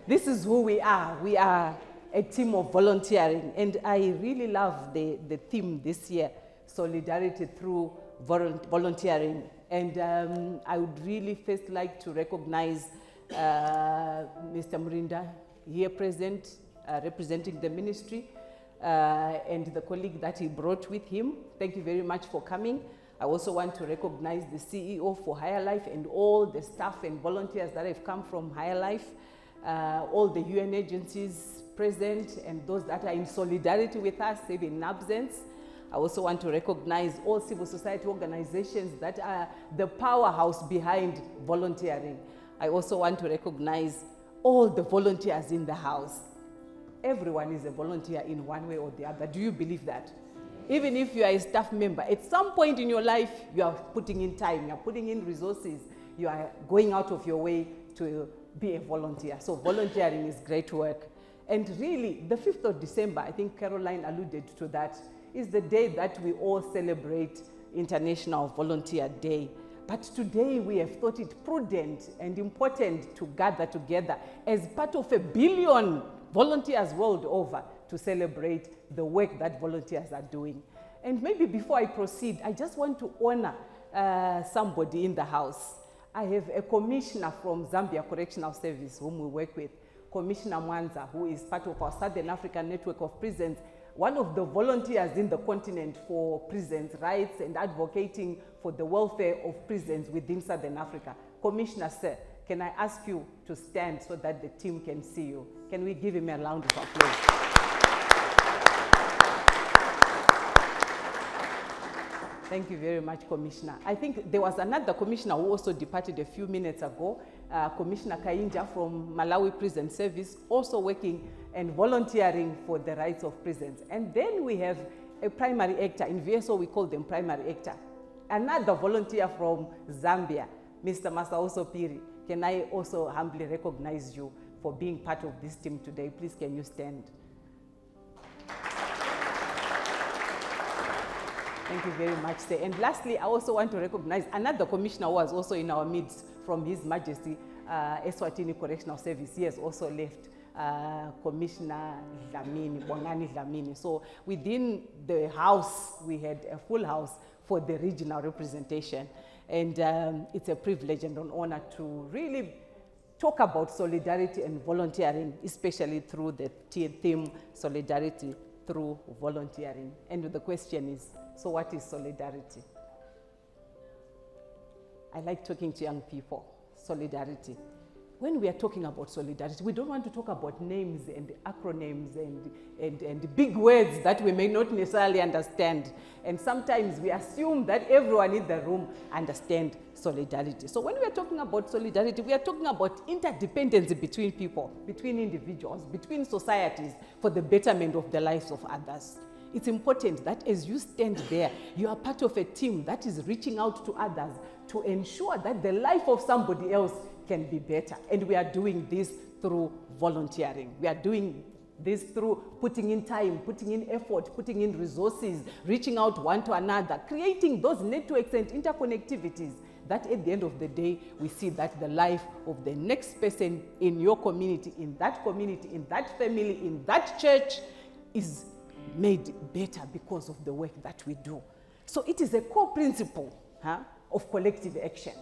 This is who we are. We are a team of volunteering, and I really love the theme this year, solidarity through volunteering. And I would really first like to recognize Mr. Murinda here present, representing the ministry, and the colleague that he brought with him. Thank you very much for coming. I also want to recognize the CEO for Higher Life and all the staff and volunteers that have come from Higher Life, all the UN agencies present and those that are in solidarity with us, even in absence. I also want to recognize all civil society organizations that are the powerhouse behind volunteering. I also want to recognize all the volunteers in the house. Everyone is a volunteer in one way or the other. Do you believe that? Even if you are a staff member, at some point in your life, you are putting in time, you are putting in resources, you are going out of your way to be a volunteer. So volunteering is great work. And really, the 5th of December, I think Caroline alluded to that, is the day that we all celebrate International Volunteer Day. But today we have thought it prudent and important to gather together as part of 1 billion volunteers world over to celebrate the work that volunteers are doing. And maybe before I proceed, I just want to honor somebody in the house. I have a commissioner from Zambia Correctional Service whom we work with, Commissioner Mwanza, who is part of our Southern African Network of Prisons, one of the volunteers in the continent for prisons rights and advocating for the welfare of prisons within Southern Africa. Commissioner, sir, can I ask you to stand so that the team can see you? Can we give him a round of applause? Thank you very much, Commissioner. I think there was another commissioner who also departed a few minutes ago, Commissioner Kainja from Malawi Prison Service, also working and volunteering for the rights of prisons. And then we have a primary actor. In VSO, we call them primary actor. Another volunteer from Zambia, Mr. Masaoso Piri. Can I also humbly recognize you for being part of this team today? Please, can you stand? Thank you very much, sir. And lastly, I also want to recognize another commissioner who was also in our midst from His Majesty, Eswatini Correctional Service. He has also left, Commissioner Dlamini, Bongani Dlamini. So within the house, we had a full house for the regional representation. And it's a privilege and an honor to really talk about solidarity and volunteering, especially through the theme, solidarity through volunteering. And the question is, so what is solidarity? I like talking to young people, solidarity. When we are talking about solidarity, we don't want to talk about names and acronyms and big words that we may not necessarily understand. And sometimes we assume that everyone in the room understands solidarity. So when we are talking about solidarity, we are talking about interdependency between people, between individuals, between societies for the betterment of the lives of others. It's important that as you stand there, you are part of a team that is reaching out to others to ensure that the life of somebody else can be better. And we are doing this through volunteering. We are doing this through putting in time, putting in effort, putting in resources, reaching out one to another, creating those networks and interconnectivities that at the end of the day, we see that the life of the next person in your community, in that family, in that church is made better because of the work that we do. So it is a core principle of collective action,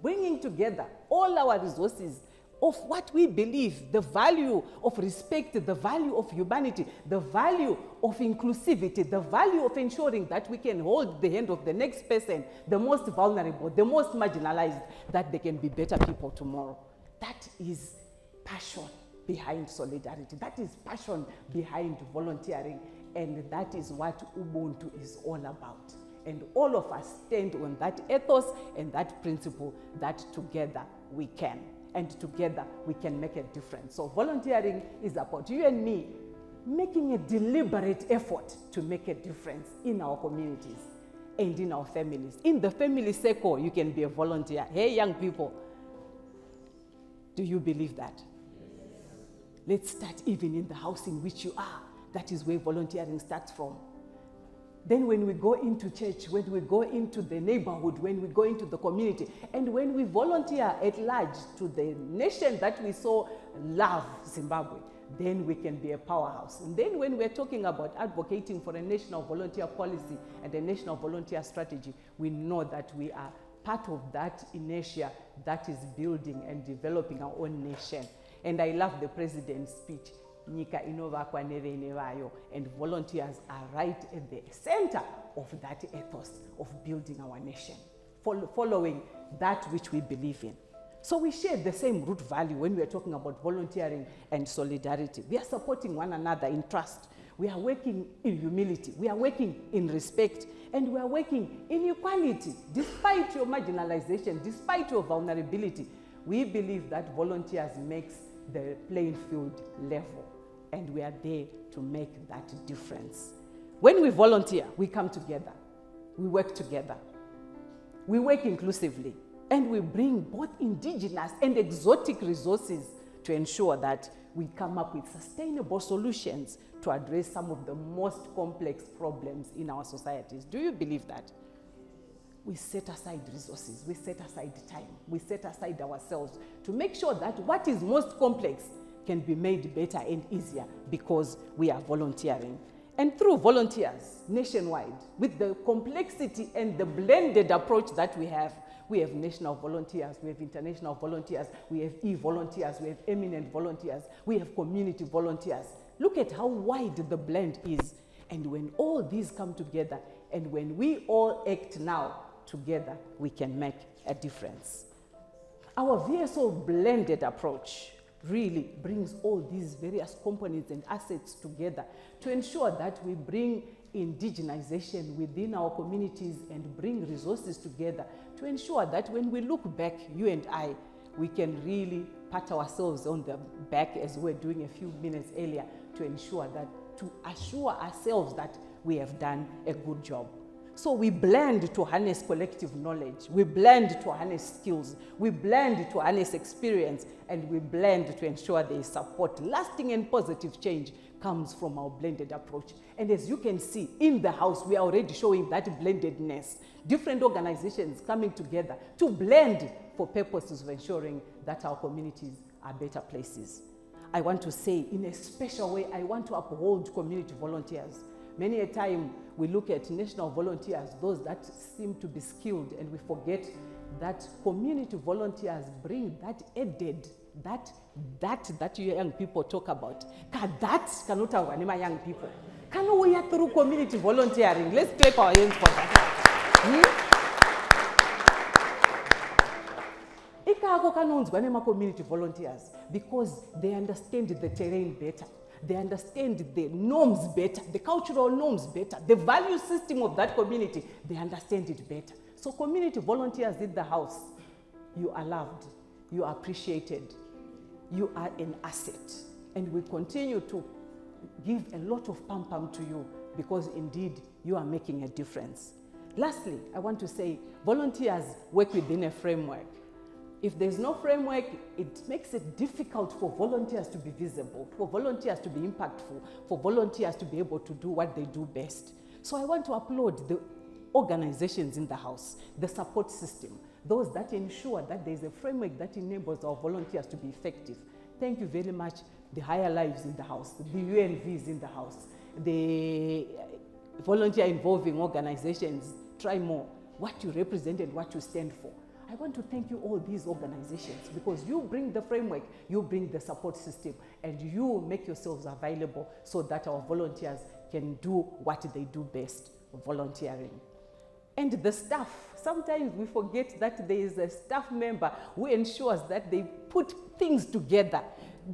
bringing together all our resources of what we believe, the value of respect, the value of humanity, the value of inclusivity, the value of ensuring that we can hold the hand of the next person, the most vulnerable, the most marginalized, that they can be better people tomorrow. That is passion behind solidarity. That is passion behind volunteering. And that is what Ubuntu is all about. And all of us stand on that ethos and that principle that together we can. And together we can make a difference. So volunteering is about you and me making a deliberate effort to make a difference in our communities and in our families. In the family circle, you can be a volunteer. Hey, young people, do you believe that? Yes. Let's start even in the house in which you are. That is where volunteering starts from. Then when we go into church, when we go into the neighborhood, when we go into the community, and when we volunteer at large to the nation that we so love, Zimbabwe, then we can be a powerhouse. And then when we're talking about advocating for a national volunteer policy and a national volunteer strategy, we know that we are part of that inertia that is building and developing our own nation. And I love the president's speech. Nyika inovakwa nevene vayo, and volunteers are right at the center of that ethos of building our nation, following that which we believe in. So we share the same root value when we are talking about volunteering and solidarity. We are supporting one another in trust. We are working in humility. We are working in respect. And we are working in equality. Despite your marginalization, despite your vulnerability, we believe that volunteers makes the playing field level. And we are there to make that difference. When we volunteer, we come together. We work together. We work inclusively. And we bring both indigenous and exotic resources to ensure that we come up with sustainable solutions to address some of the most complex problems in our societies. Do you believe that? We set aside resources, we set aside time, we set aside ourselves to make sure that what is most complex can be made better and easier because we are volunteering. And through volunteers nationwide, with the complexity and the blended approach that we have national volunteers, we have international volunteers, we have e-volunteers, we have eminent volunteers, we have community volunteers. Look at how wide the blend is. And when all these come together, and when we all act now together, we can make a difference. Our VSO blended approach really brings all these various components and assets together to ensure that we bring indigenization within our communities and bring resources together to ensure that when we look back, you and I, we can really pat ourselves on the back as we were doing a few minutes earlier to ensure that, to assure ourselves that we have done a good job. So we blend to harness collective knowledge, we blend to harness skills, we blend to harness experience, and we blend to ensure there is support. Lasting and positive change comes from our blended approach. And as you can see, in the house, we are already showing that blendedness. Different organizations coming together to blend for purposes of ensuring that our communities are better places. I want to say, in a special way, I want to uphold community volunteers. Many a time we look at national volunteers, those that seem to be skilled, and we forget that community volunteers bring that added, that you young people talk about. That cannot have any young people. Can we get through community volunteering? Let's clap our hands for that. Community volunteers, because they understand the terrain better. They understand the norms better, the cultural norms better, the value system of that community, they understand it better. So community volunteers in the house, you are loved, you are appreciated, you are an asset. And we continue to give a lot of pam-pam to you because indeed you are making a difference. Lastly, I want to say volunteers work within a framework. If there's no framework, it makes it difficult for volunteers to be visible, for volunteers to be impactful, for volunteers to be able to do what they do best. So I want to applaud the organizations in the house, the support system, those that ensure that there's a framework that enables our volunteers to be effective. Thank you very much, the Higher Lives in the house, the UNVs in the house, the volunteer involving organizations, try more, what you represent and what you stand for. I want to thank you all these organizations because you bring the framework, you bring the support system, and you make yourselves available so that our volunteers can do what they do best, volunteering. And the staff, sometimes we forget that there is a staff member who ensures that they put things together.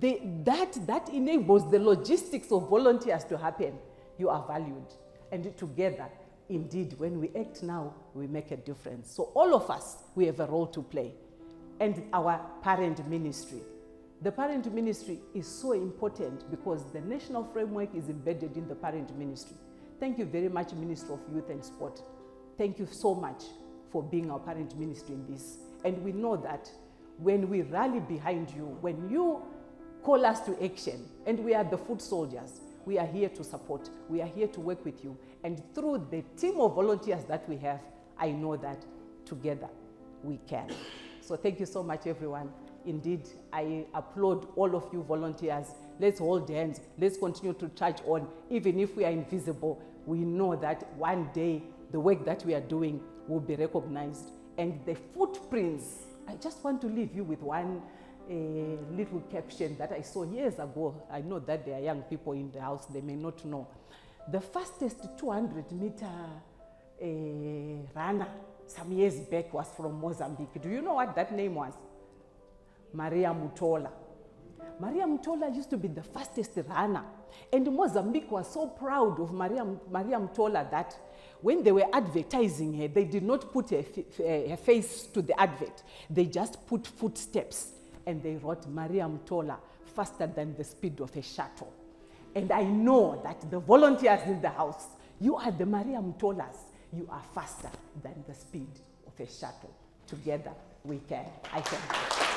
That enables the logistics of volunteers to happen. You are valued, and together, indeed, when we act now, we make a difference. So all of us, we have a role to play. And our parent ministry. The parent ministry is so important because the national framework is embedded in the parent ministry. Thank you very much, Minister of Youth and Sport. Thank you so much for being our parent ministry in this. And we know that when we rally behind you, when you call us to action, and we are the foot soldiers, we are here to support. We are here to work with you. And through the team of volunteers that we have, I know that together we can. So thank you so much, everyone. Indeed, I applaud all of you volunteers. Let's hold hands. Let's continue to charge on. Even if we are invisible, we know that one day the work that we are doing will be recognized. And the footprints, I just want to leave you with one little caption that I saw years ago. I know that there are young people in the house, they may not know. The fastest 200-meter runner some years back was from Mozambique. Do you know what that name was? Maria Mutola. Maria Mutola used to be the fastest runner. And Mozambique was so proud of Maria Mutola that when they were advertising her, they did not put her face to the advert. They just put footsteps. And they wrote Maria Mutola faster than the speed of a shuttle. And I know that the volunteers in the house, you are the Maria Mutolas. You are faster than the speed of a shuttle. Together we can. I can.